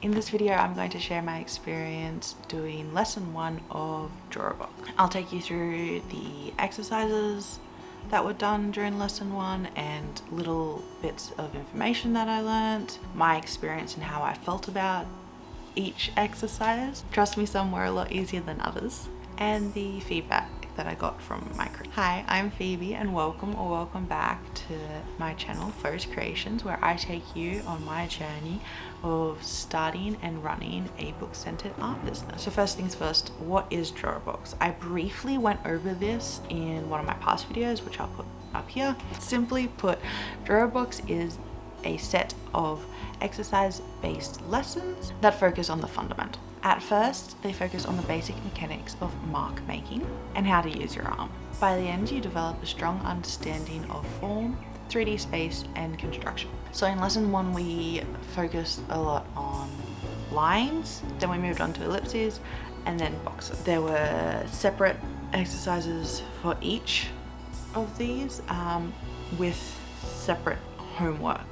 In this video, I'm going to share my experience doing lesson 1 of Drawabox. I'll take you through the exercises that were done during lesson 1 and little bits of information that I learned, my experience and how I felt about each exercise. Trust me, some were a lot easier than others, and the feedback that I got from my crew. Hi, I'm Phoebe and welcome back to my channel Photos Creations, where I take you on my journey of starting and running a book-centered art business. So first things first, what is Drawabox? I briefly went over this in one of my past videos, which I'll put up here. Simply put, Drawabox is a set of exercise-based lessons that focus on the fundamental. At first, they focus on the basic mechanics of mark making and how to use your arm. By the end, you develop a strong understanding of form, 3D space, and construction. So in lesson 1, we focused a lot on lines, then we moved on to ellipses, and then boxes. There were separate exercises for each of these with separate homework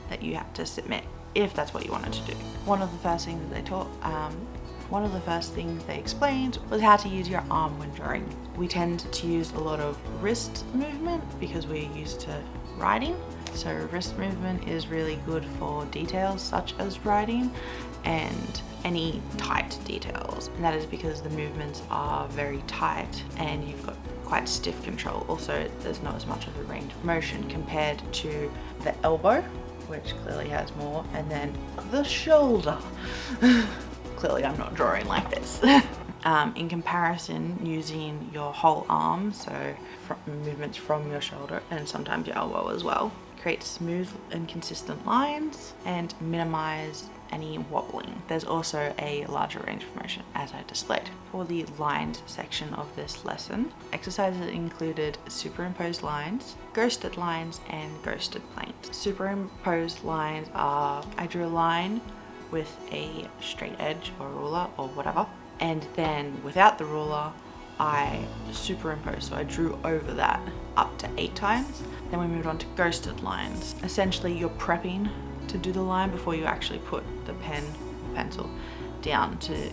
that you have to submit if that's what you wanted to do. One of the first things they explained was how to use your arm when drawing. We tend to use a lot of wrist movement because we're used to writing. So wrist movement is really good for details such as writing and any tight details. And that is because the movements are very tight and you've got quite stiff control. Also, there's not as much of a range of motion compared to the elbow, which clearly has more, and then the shoulder. Clearly I'm not drawing like this. In comparison, using your whole arm, so movements from your shoulder and sometimes your elbow as well, create smooth and consistent lines and minimize any wobbling. There's also a larger range of motion, as I displayed. For the lines section of this lesson, exercises included superimposed lines, ghosted lines, and ghosted planes. Superimposed lines are, I drew a line with a straight edge or ruler or whatever, and then without the ruler, I superimposed, so I drew over that up to 8 times. Then we moved on to ghosted lines. Essentially, you're prepping to do the line before you actually put the pencil down to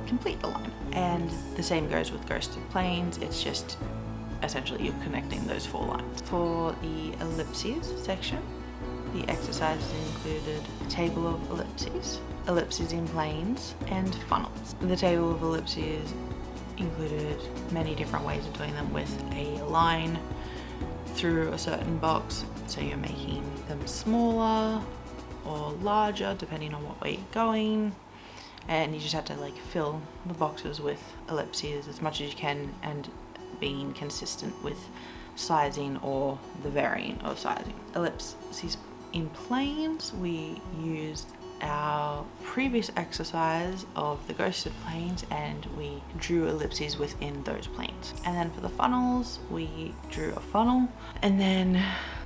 complete the line. And the same goes with ghosted planes. It's just essentially you're connecting those 4 lines. For the ellipses section, the exercises included a table of ellipses, ellipses in planes, and funnels. The table of ellipses included many different ways of doing them, with a line through a certain box, so you're making them smaller or larger depending on what way you're going, and you just have to fill the boxes with ellipses as much as you can and being consistent with sizing or the varying of sizing. Ellipses in planes, we used our previous exercise of the ghosted planes and we drew ellipses within those planes. And then for the funnels, we drew a funnel and then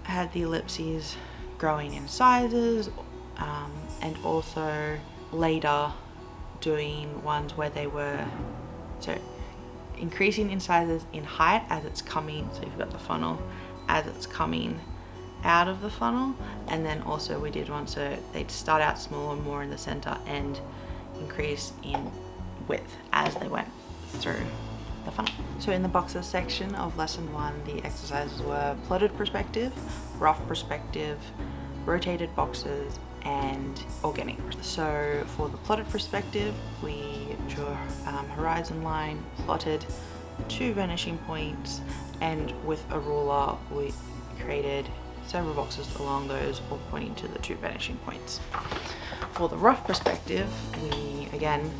had the ellipses growing in sizes, and also later doing ones where they were increasing in sizes in height as it's coming. So you've got the funnel as it's coming out of the funnel, and then also we did one so they'd start out small and more in the center and increase in width as they went through the funnel. So in the boxes section of lesson 1, the exercises were plotted perspective, rough perspective, rotated boxes, and organic. So for the plotted perspective, we drew a horizon line, plotted 2 vanishing points, and with a ruler we created several boxes along those, all pointing to the 2 vanishing points. For the rough perspective, we again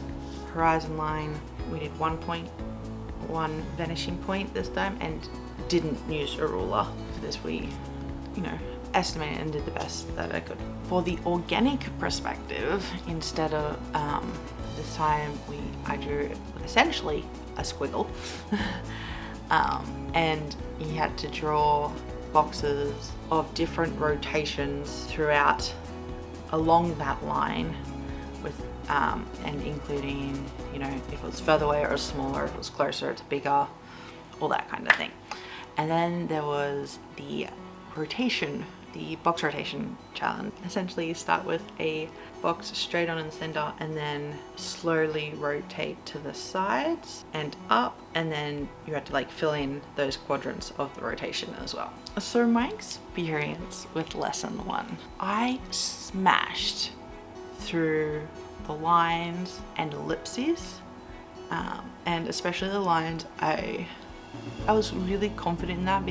horizon line, we did 1 point, 1 vanishing point this time, and didn't use a ruler. For this we estimated and did the best that I could. For the organic perspective, instead of this time I drew essentially a squiggle and you had to draw boxes of different rotations throughout along that line with and including if it was further away or smaller, if it was closer it's bigger, all that kind of thing. And then there was the rotation the box rotation challenge. Essentially you start with a box straight on in the center and then slowly rotate to the sides and up, and then you have to like fill in those quadrants of the rotation as well. So my experience with lesson 1, I smashed through the lines and ellipses, and especially the lines. I was really confident in that,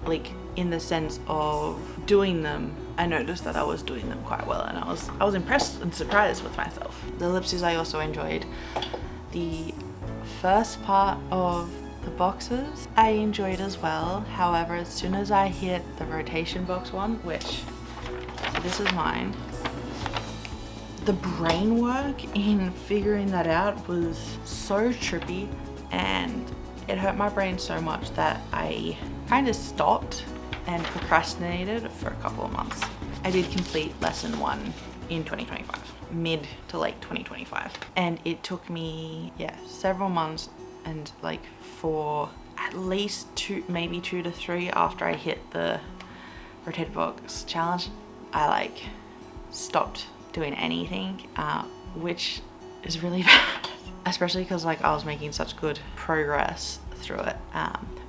like in the sense of doing them. I noticed that I was doing them quite well, and I was impressed and surprised with myself. The ellipses I also enjoyed. The first part of the boxes I enjoyed as well. However, as soon as I hit the rotation box one, so this is mine, the brain work in figuring that out was so trippy, and it hurt my brain so much that I kind of stopped and procrastinated for a couple of months. I did complete lesson 1 in 2025, mid to late 2025. And it took me, several months, and like for at least 2 to 3 after I hit the rotated box challenge, I like stopped doing anything, which is really bad, especially because like I was making such good progress through it.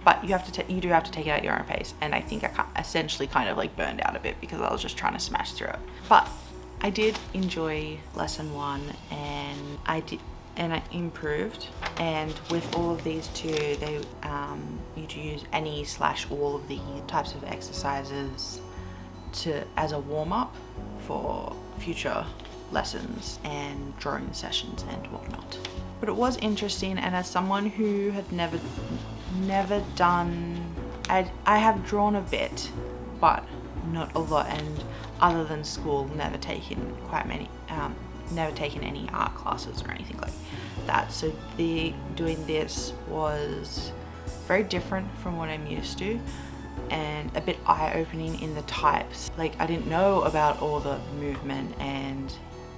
But you do have to take it at your own pace, and I think I essentially kind of like burned out a bit because I was just trying to smash through it. But I did enjoy lesson 1, and I improved. And with all of these too, you do use any/all of the types of exercises as a warm-up for future lessons and drawing sessions and whatnot. But it was interesting, and as someone who had never done, I have drawn a bit, but not a lot, and other than school, never taken any art classes or anything like that. So doing this was very different from what I'm used to, and a bit eye-opening in the types. Like I didn't know about all the movement, and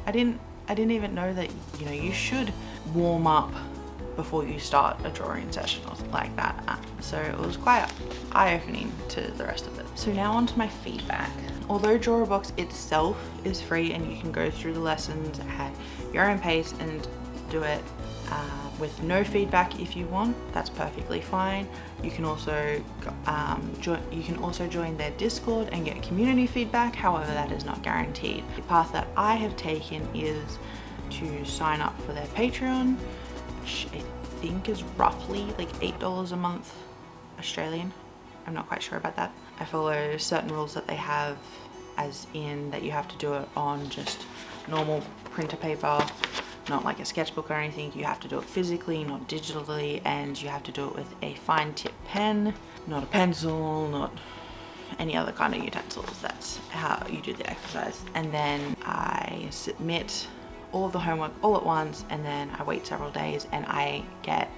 I didn't even know that, you know, you should warm up before you start a drawing session or something like that. So it was quite eye-opening to the rest of it. So now on to my feedback. Although Drawabox itself is free and you can go through the lessons at your own pace and do it with no feedback if you want, that's perfectly fine. You can also join their Discord and get community feedback. However, that is not guaranteed. The path that I have taken is to sign up for their Patreon, which I think is roughly like $8 a month Australian. I'm not quite sure about that. I follow certain rules that they have, as in that you have to do it on just normal printer paper, not like a sketchbook or anything. You have to do it physically, not digitally, and you have to do it with a fine tip pen, not a pencil, not any other kind of utensils. That's how you do the exercise. And then I submit all of the homework all at once, and then I wait several days and I get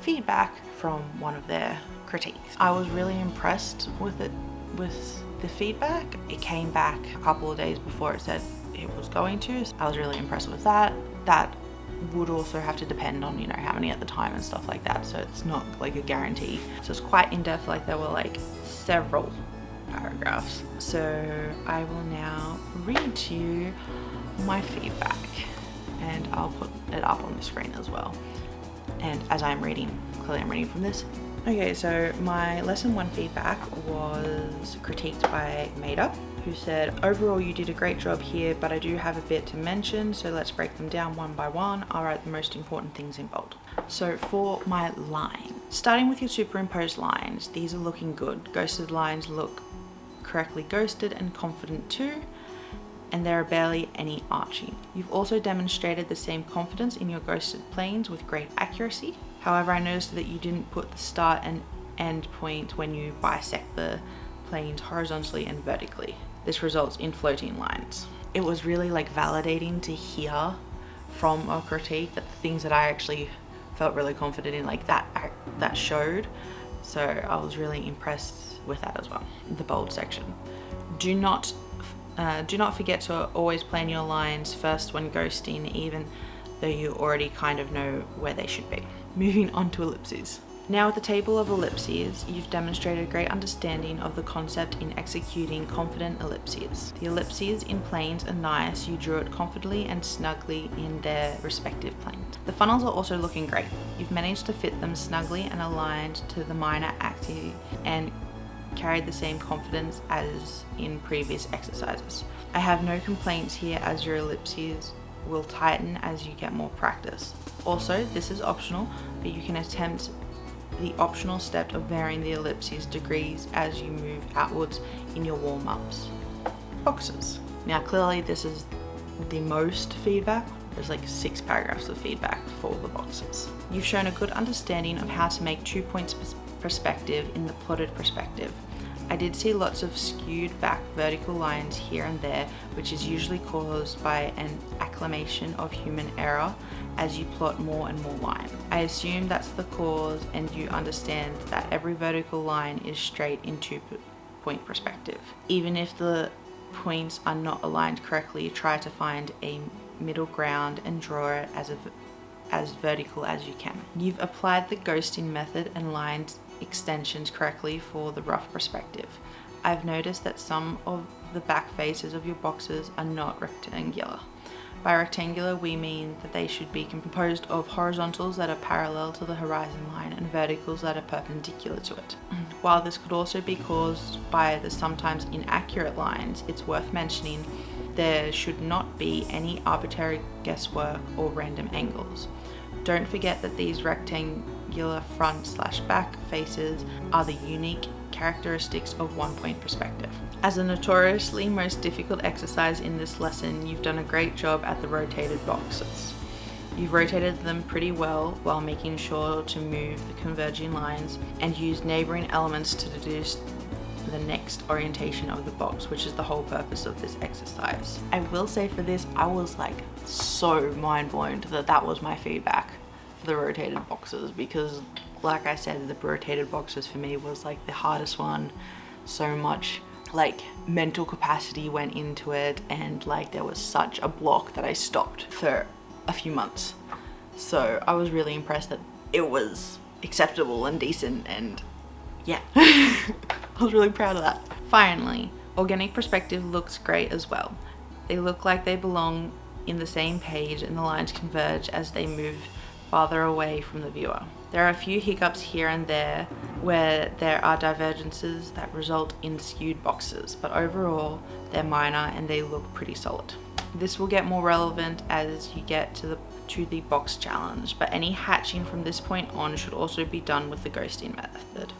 feedback from one of their critiques. I was really impressed with the feedback. It came back a couple of days before it said it was going to. So I was really impressed with that. That would also have to depend on, you know, how many at the time and stuff like that. So it's not like a guarantee. So it's quite in-depth, like there were like several paragraphs. So I will now read to you my feedback, and I'll put it up on the screen as well. And as I'm reading, clearly I'm reading from this. Okay, so my lesson 1 feedback was critiqued by Maida, who said, overall you did a great job here, but I do have a bit to mention, so let's break them down one by one. I'll write the most important things in bold. So for my line, starting with your superimposed lines, these are looking good. Ghosted lines look correctly ghosted and confident too, and there are barely any arching. You've also demonstrated the same confidence in your ghosted planes with great accuracy. However, I noticed that you didn't put the start and end point when you bisect the planes horizontally and vertically. This results in floating lines. It was really like validating to hear from a critique that the things that I actually felt really confident in, like that showed. So I was really impressed with that as well. The bold section. Do not forget to always plan your lines first when ghosting, even though you already kind of know where they should be. Moving on to ellipses. Now with the table of ellipses, you've demonstrated a great understanding of the concept in executing confident ellipses. The ellipses in planes are nice, you drew it confidently and snugly in their respective planes. The funnels are also looking great. You've managed to fit them snugly and aligned to the minor axes and carried the same confidence as in previous exercises. I have no complaints here as your ellipses will tighten as you get more practice. Also, this is optional, but you can attempt the optional step of varying the ellipses degrees as you move outwards in your warm-ups. Boxes. Now clearly this is the most feedback. There's like 6 paragraphs of feedback for the boxes. You've shown a good understanding of how to make 2 points perspective in the plotted perspective. I did see lots of skewed back vertical lines here and there, which is usually caused by an acclimation of human error as you plot more and more line. I assume that's the cause, and you understand that every vertical line is straight in 2 point perspective. Even if the points are not aligned correctly, try to find a middle ground and draw it as vertical as you can. You've applied the ghosting method and lined extensions correctly for the rough perspective. I've noticed that some of the back faces of your boxes are not rectangular. By rectangular, we mean that they should be composed of horizontals that are parallel to the horizon line and verticals that are perpendicular to it. While this could also be caused by the sometimes inaccurate lines, it's worth mentioning there should not be any arbitrary guesswork or random angles. Don't forget that these rectangular front/back faces are the unique characteristics of 1 point perspective. As a notoriously most difficult exercise in this lesson, you've done a great job at the rotated boxes. You've rotated them pretty well while making sure to move the converging lines and use neighboring elements to deduce the next orientation of the box, which is the whole purpose of this exercise. I will say for this, I was like so mind blown that that was my feedback for the rotated boxes, because like I said, the rotated boxes for me was like the hardest one. So much like mental capacity went into it, and like there was such a block that I stopped for a few months. So I was really impressed that it was acceptable and decent, and yeah. I was really proud of that. Finally, organic perspective looks great as well. They look like they belong in the same page, and the lines converge as they move farther away from the viewer. There are a few hiccups here and there where there are divergences that result in skewed boxes, but overall they're minor and they look pretty solid. This will get more relevant as you get to the box challenge, but any hatching from this point on should also be done with the ghosting method.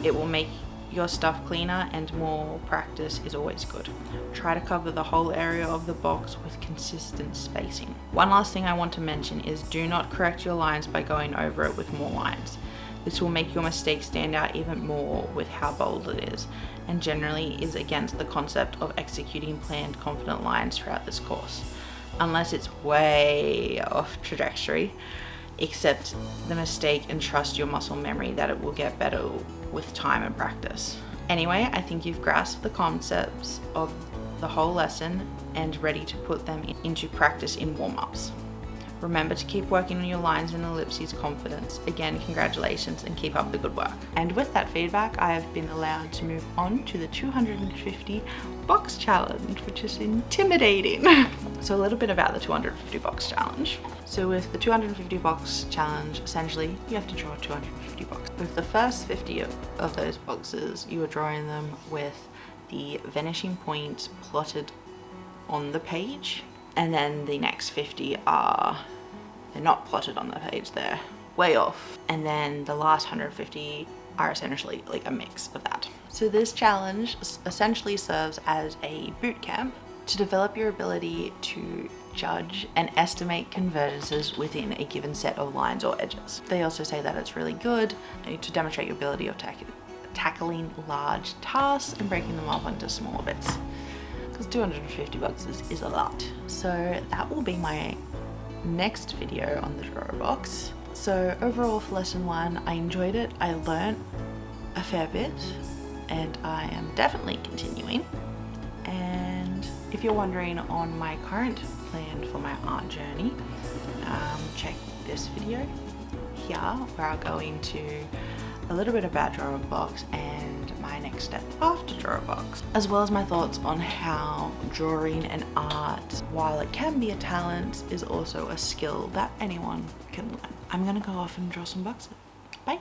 It will make your stuff cleaner, and more practice is always good. Try to cover the whole area of the box with consistent spacing. One last thing I want to mention is do not correct your lines by going over it with more lines. This will make your mistake stand out even more with how bold it is, and generally is against the concept of executing planned confident lines throughout this course, unless it's way off trajectory. Accept the mistake and trust your muscle memory that it will get better with time and practice. Anyway, I think you've grasped the concepts of the whole lesson and ready to put them into practice in warm-ups. Remember to keep working on your lines and ellipses confidence. Again, congratulations and keep up the good work. And with that feedback, I have been allowed to move on to the 250 box challenge, which is intimidating. So a little bit about the 250 box challenge. So with the 250 box challenge, essentially you have to draw 250 boxes. With the first 50 of those boxes, you are drawing them with the vanishing points plotted on the page. And then the next 50 they're not plotted on the page, they're way off. And then the last 150 are essentially like a mix of that. So this challenge essentially serves as a boot camp to develop your ability to judge and estimate convergences within a given set of lines or edges. They also say that it's really good to demonstrate your ability of tackling large tasks and breaking them up into smaller bits, because 250 boxes is a lot. So that will be my next video on the Drawabox. So overall for lesson 1, I enjoyed it. I learned a fair bit and I am definitely continuing. And if you're wondering on my current plan for my art journey, check this video here where I'll go into a little bit about Drawabox and my next step after Drawabox, as well as my thoughts on how drawing and art, while it can be a talent, is also a skill that anyone can learn. I'm gonna go off and draw some boxes. Bye.